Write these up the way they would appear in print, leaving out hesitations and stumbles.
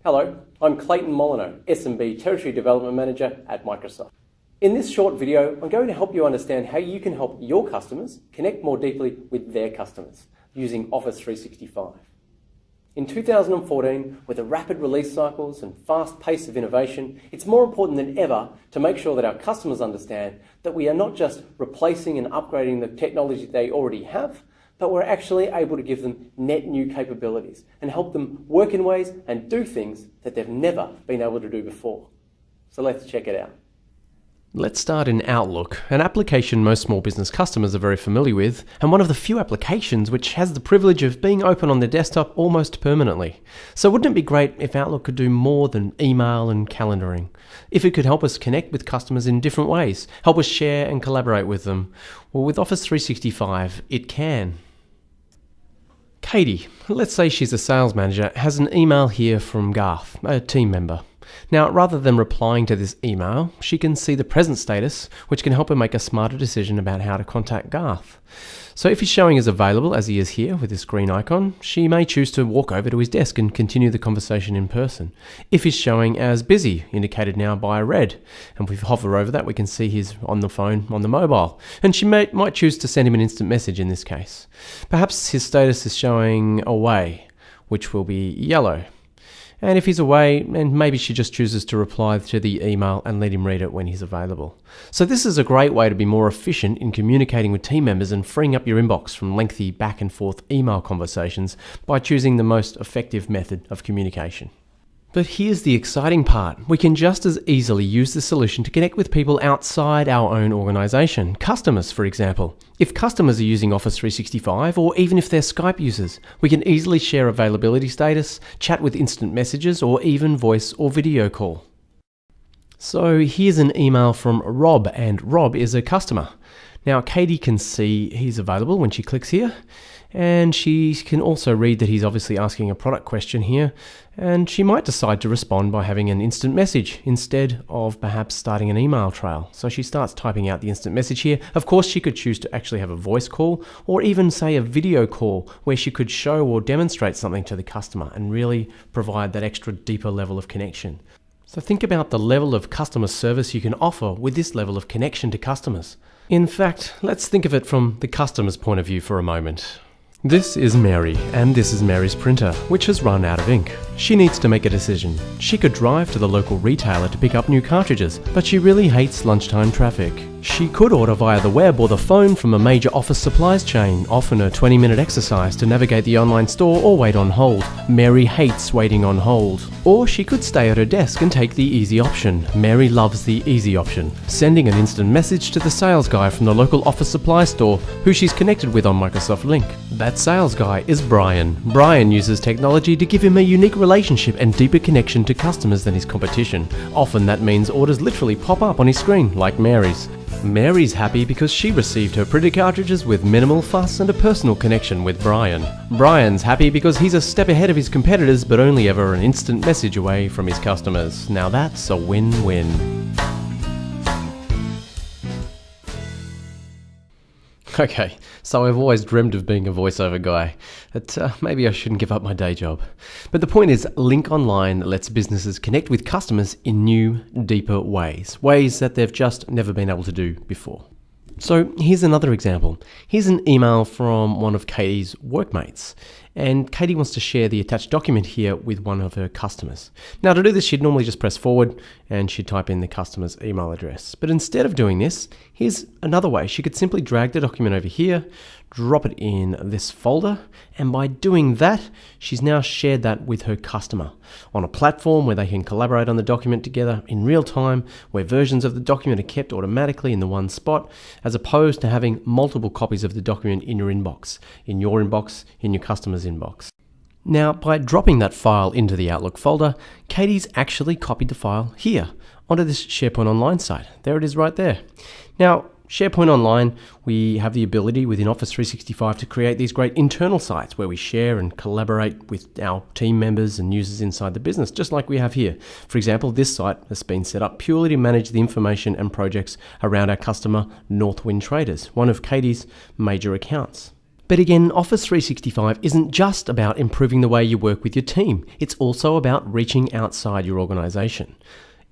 Hello, I'm Clayton Molyneux, S&B Territory Development Manager at Microsoft. In this short video, I'm going to help you understand how you can help your customers connect more deeply with their customers using Office 365. In 2014, with the rapid release cycles and fast pace of innovation, it's more important than ever to make sure that our customers understand that we are not just replacing and upgrading the technology they already have, but we're actually able to give them net new capabilities and help them work in ways and do things that they've never been able to do before. So let's check it out. Let's start in Outlook, an application most small business customers are very familiar with, and one of the few applications which has the privilege of being open on their desktop almost permanently. So wouldn't it be great if Outlook could do more than email and calendaring? If it could help us connect with customers in different ways, help us share and collaborate with them? Well, with Office 365, it can. Katie, let's say she's a sales manager, has an email here from Garth, a team member. Now, rather than replying to this email, she can see the present status, which can help her make a smarter decision about how to contact Garth. So if he's showing as available as he is here with this green icon, she may choose to walk over to his desk and continue the conversation in person. If he's showing as busy, indicated now by red, and if we hover over that, we can see he's on the phone on the mobile. And she might choose to send him an instant message in this case. Perhaps his status is showing away, which will be yellow. And if he's away, and maybe she just chooses to reply to the email and let him read it when he's available. So this is a great way to be more efficient in communicating with team members and freeing up your inbox from lengthy back and forth email conversations by choosing the most effective method of communication. But here's the exciting part. We can just as easily use this solution to connect with people outside our own organisation. Customers, for example. If customers are using Office 365, or even if they're Skype users, we can easily share availability status, chat with instant messages, or even voice or video call. So here's an email from Rob, and Rob is a customer. Now Katie can see he's available when she clicks here, and she can also read that he's obviously asking a product question here, and she might decide to respond by having an instant message instead of perhaps starting an email trail. So she starts typing out the instant message here. Of course, she could choose to actually have a voice call or even say a video call where she could show or demonstrate something to the customer and really provide that extra deeper level of connection. So think about the level of customer service you can offer with this level of connection to customers. In fact, let's think of it from the customer's point of view for a moment. This is Mary, and this is Mary's printer, which has run out of ink. She needs to make a decision. She could drive to the local retailer to pick up new cartridges, but she really hates lunchtime traffic. She could order via the web or the phone from a major office supplies chain, often a 20-minute exercise to navigate the online store or wait on hold. Mary hates waiting on hold. Or she could stay at her desk and take the easy option. Mary loves the easy option, sending an instant message to the sales guy from the local office supply store who she's connected with on Microsoft Lync. That sales guy is Brian. Brian uses technology to give him a unique relationship and deeper connection to customers than his competition. Often that means orders literally pop up on his screen, like Mary's. Mary's happy because she received her printer cartridges with minimal fuss and a personal connection with Brian. Brian's happy because he's a step ahead of his competitors but only ever an instant message away from his customers. Now that's a win-win. Okay, so I've always dreamed of being a voiceover guy. Maybe I shouldn't give up my day job. But the point is, Lync Online lets businesses connect with customers in new, deeper ways. Ways that they've just never been able to do before. So here's another example. Here's an email from one of Katie's workmates. And Katie wants to share the attached document here with one of her customers. Now to do this, she'd normally just press forward and she'd type in the customer's email address. But instead of doing this, here's another way. She could simply drag the document over here, drop it in this folder, and by doing that, she's now shared that with her customer on a platform where they can collaborate on the document together in real time, where versions of the document are kept automatically in the one spot, as opposed to having multiple copies of the document in your inbox, in your customer's inbox. Now, by dropping that file into the Outlook folder, Katie's actually copied the file here onto this SharePoint Online site. There it is right there. Now, SharePoint Online, we have the ability within Office 365 to create these great internal sites where we share and collaborate with our team members and users inside the business, just like we have here. For example, this site has been set up purely to manage the information and projects around our customer, Northwind Traders, one of Katie's major accounts. But again, Office 365 isn't just about improving the way you work with your team. It's also about reaching outside your organization.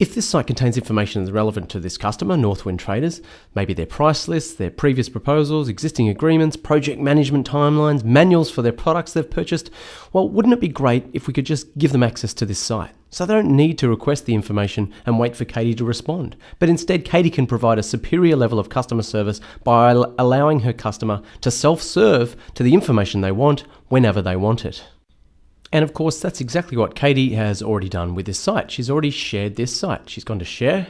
If this site contains information that's relevant to this customer, Northwind Traders, maybe their price lists, their previous proposals, existing agreements, project management timelines, manuals for their products they've purchased, well, wouldn't it be great if we could just give them access to this site? So they don't need to request the information and wait for Katie to respond. But instead, Katie can provide a superior level of customer service by allowing her customer to self-serve to the information they want whenever they want it. And of course, that's exactly what Katie has already done with this site. She's already shared this site. She's gone to share,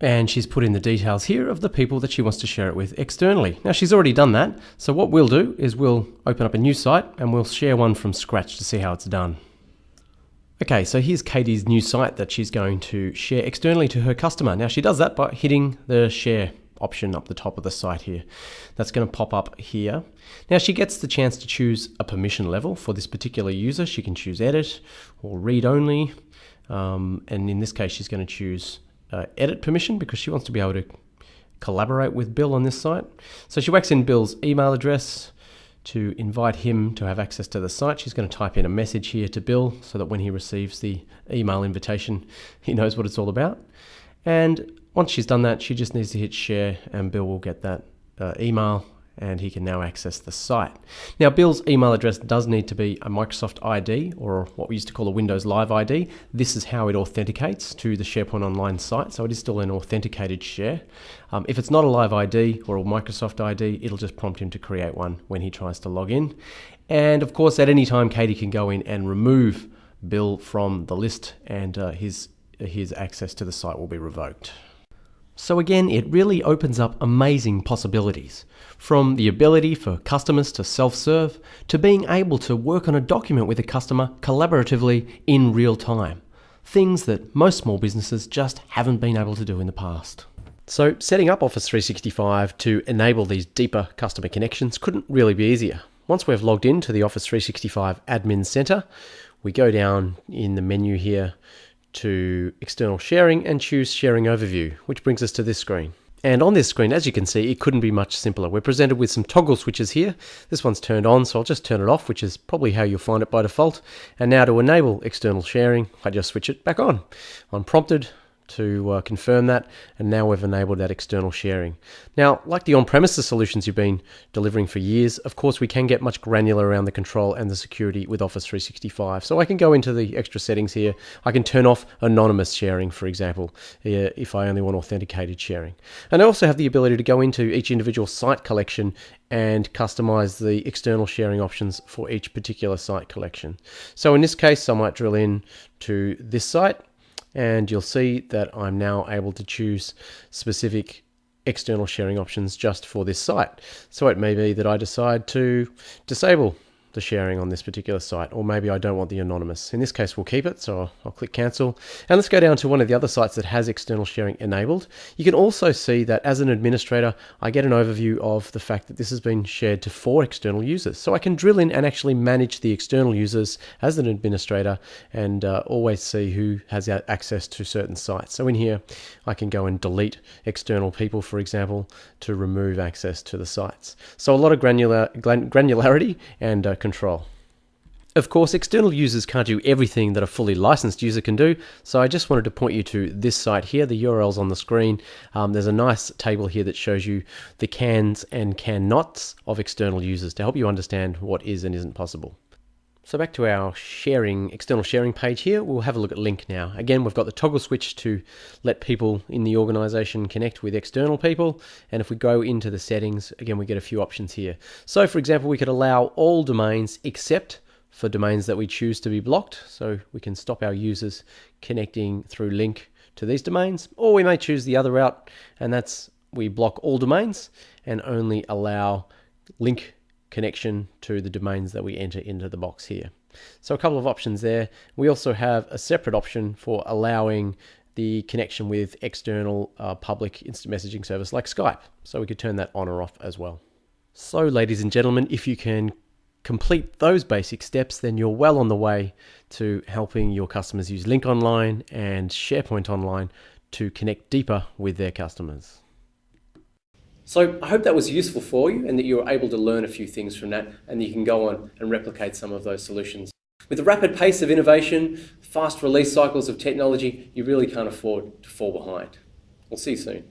and she's put in the details here of the people that she wants to share it with externally. Now, she's already done that. So what we'll do is we'll open up a new site and we'll share one from scratch to see how it's done. Okay, so here's Katie's new site that she's going to share externally to her customer. Now, she does that by hitting the share option up the top of the site here. That's going to pop up here. Now she gets the chance to choose a permission level for this particular user. She can choose edit or read only. And in this case, she's going to choose edit permission because she wants to be able to collaborate with Bill on this site. So she whacks in Bill's email address to invite him to have access to the site. She's going to type in a message here to Bill so that when he receives the email invitation, he knows what it's all about. And once she's done that, she just needs to hit share and Bill will get that email and he can now access the site. Now, Bill's email address does need to be a Microsoft ID or what we used to call a Windows Live ID. This is how it authenticates to the SharePoint Online site, so it is still an authenticated share. If it's not a Live ID or a Microsoft ID, it'll just prompt him to create one when he tries to log in. And of course, at any time, Katie can go in and remove Bill from the list and his access to the site will be revoked. So again, it really opens up amazing possibilities, from the ability for customers to self-serve to being able to work on a document with a customer collaboratively in real time. Things that most small businesses just haven't been able to do in the past. So setting up Office 365 to enable these deeper customer connections couldn't really be easier. Once we've logged into the Office 365 Admin Center, we go down in the menu here to external sharing and choose sharing overview, which brings us to this screen. And on this screen, as you can see, it couldn't be much simpler. We're presented with some toggle switches here. This one's turned on, so I'll just turn it off, which is probably how you'll find it by default. And now to enable external sharing, I just switch it back on. I'm prompted to confirm that, and now we've enabled that external sharing. Now, like the on-premises solutions you've been delivering for years, of course we can get much granular around the control and the security with Office 365. So I can go into the extra settings here. I can turn off anonymous sharing, for example, if I only want authenticated sharing. And I also have the ability to go into each individual site collection and customize the external sharing options for each particular site collection. So in this case, I might drill in to this site, and you'll see that I'm now able to choose specific external sharing options just for this site. So it may be that I decide to disable the sharing on this particular site, or maybe I don't want the anonymous. In this case, we'll keep it, so I'll click cancel. And let's go down to one of the other sites that has external sharing enabled. You can also see that as an administrator, I get an overview of the fact that this has been shared to 4 external users. So I can drill in and actually manage the external users as an administrator and always see who has access to certain sites. So in here, I can go and delete external people, for example, to remove access to the sites. So a lot of granularity and control. Of course, external users can't do everything that a fully licensed user can do, so I just wanted to point you to this site here. The URL's on the screen. There's a nice table here that shows you the cans and can-nots of external users to help you understand what is and isn't possible. So back to our external sharing page here, we'll have a look at Lync now. Again, we've got the toggle switch to let people in the organization connect with external people. And if we go into the settings, again, we get a few options here. So for example, we could allow all domains except for domains that we choose to be blocked. So we can stop our users connecting through Lync to these domains, or we may choose the other route, and that's we block all domains and only allow Lync connection to the domains that we enter into the box here. So a couple of options there. We also have a separate option for allowing the connection with external public instant messaging service like Skype. So we could turn that on or off as well. So ladies and gentlemen, if you can complete those basic steps, then you're well on the way to helping your customers use Lync Online and SharePoint Online to connect deeper with their customers. So I hope that was useful for you and that you were able to learn a few things from that and you can go on and replicate some of those solutions. With the rapid pace of innovation, fast release cycles of technology, you really can't afford to fall behind. We'll see you soon.